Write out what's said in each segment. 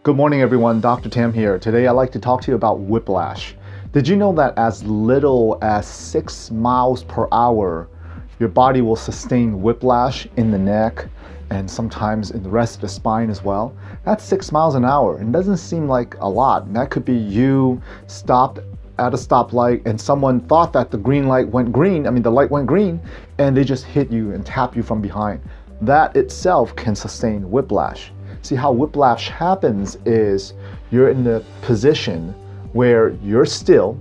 Good morning, everyone. Dr. Tam here. Today, I'd like to talk to you about whiplash. Did you know that as little as 6 miles per hour, your body will sustain whiplash in the neck and sometimes in the rest of the spine as well? That's 6 miles an hour. It doesn't seem like a lot. And that could be you stopped at a stoplight and someone thought that the light went green, and they just hit you and tap you from behind. That itself can sustain whiplash. See, how whiplash happens is you're in the position where you're still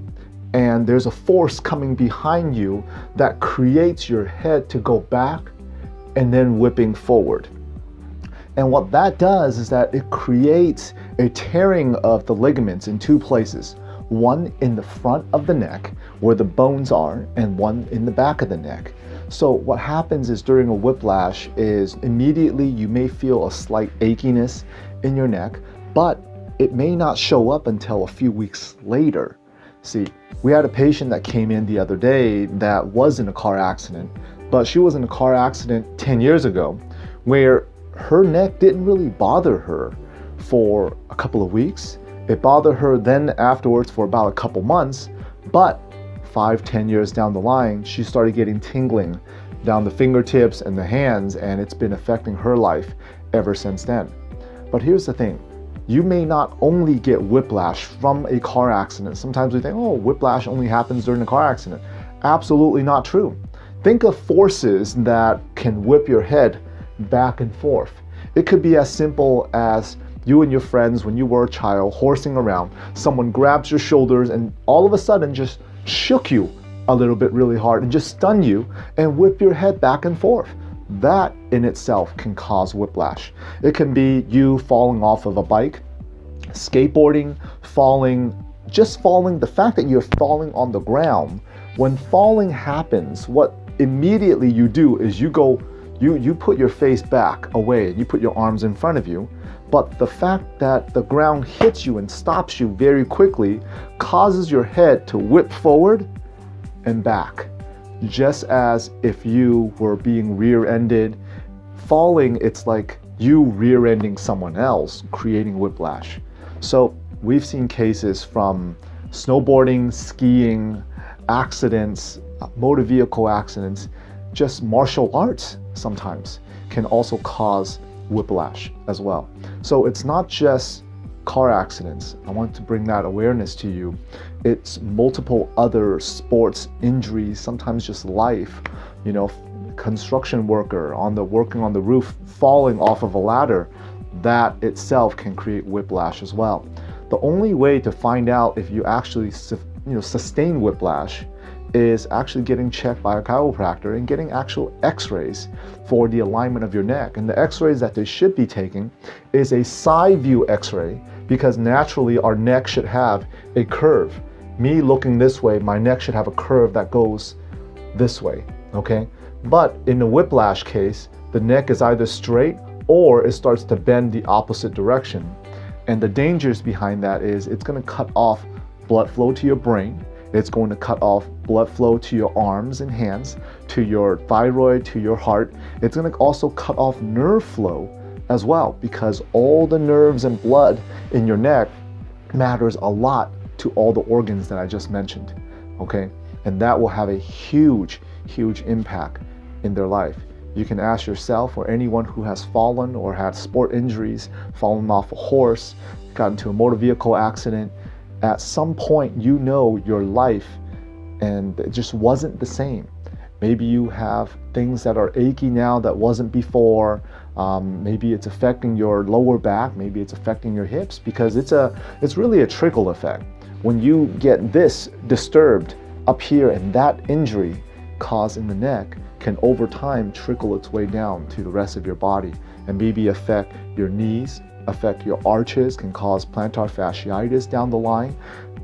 and there's a force coming behind you that creates your head to go back and then whipping forward. And what that does is that it creates a tearing of the ligaments in two places. One in the front of the neck where the bones are, and one in the back of the neck. So what happens is during a whiplash is immediately you may feel a slight achiness in your neck, but it may not show up until a few weeks later. See, we had a patient that came in the other day that was in a car accident, but she was in a car accident 10 years ago where her neck didn't really bother her for a couple of weeks. It bothered her then afterwards for about a couple months, but 5-10 years down the line, she started getting tingling down the fingertips and the hands, and it's been affecting her life ever since then. But here's the thing. You may not only get whiplash from a car accident. Sometimes we think, oh, whiplash only happens during a car accident. Absolutely not true. Think of forces that can whip your head back and forth. It could be as simple as you and your friends, when you were a child, horsing around, someone grabs your shoulders and all of a sudden just shook you a little bit really hard and just stun you and whip your head back and forth. That in itself can cause whiplash. It can be you falling off of a bike, skateboarding, falling, the fact that you're falling on the ground. When falling happens, what immediately you do is you put your face back away, you put your arms in front of you, but the fact that the ground hits you and stops you very quickly causes your head to whip forward and back. Just as if you were being rear-ended. Falling, it's like you rear-ending someone else, creating whiplash. So we've seen cases from snowboarding, skiing, accidents, motor vehicle accidents, just martial arts sometimes can also cause whiplash as well. So it's not just car accidents. I want to bring that awareness to you. It's multiple other sports injuries, sometimes just life. Construction worker working on the roof, falling off of a ladder, that itself can create whiplash as well. The only way to find out if you actually sustain whiplash is actually getting checked by a chiropractor and getting actual x-rays for the alignment of your neck. And the x-rays that they should be taking is a side view x-ray, because naturally our neck should have a curve. Me looking this way, my neck should have a curve that goes this way, okay? But in the whiplash case, the neck is either straight or it starts to bend the opposite direction. And the dangers behind that is it's gonna cut off blood flow to your brain. It's going to cut off blood flow to your arms and hands, to your thyroid, to your heart. It's going to also cut off nerve flow as well, because all the nerves and blood in your neck matters a lot to all the organs that I just mentioned, okay? And that will have a huge, huge impact in their life. You can ask yourself or anyone who has fallen or had sport injuries, fallen off a horse, got into a motor vehicle accident. At some point, your life and it just wasn't the same. Maybe you have things that are achy now that wasn't before. Maybe it's affecting your lower back. Maybe it's affecting your hips, because it's really a trickle effect. When you get this disturbed up here, and that injury caused in the neck can over time trickle its way down to the rest of your body and maybe affect your knees, affect your arches, can cause plantar fasciitis down the line,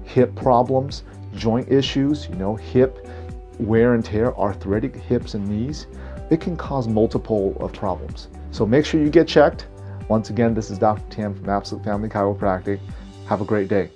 hip problems, joint issues, hip wear and tear, arthritic hips and knees. It can cause multiple of problems. So make sure you get checked. Once again, this is Dr. Tam from Absolute Family Chiropractic. Have a great day.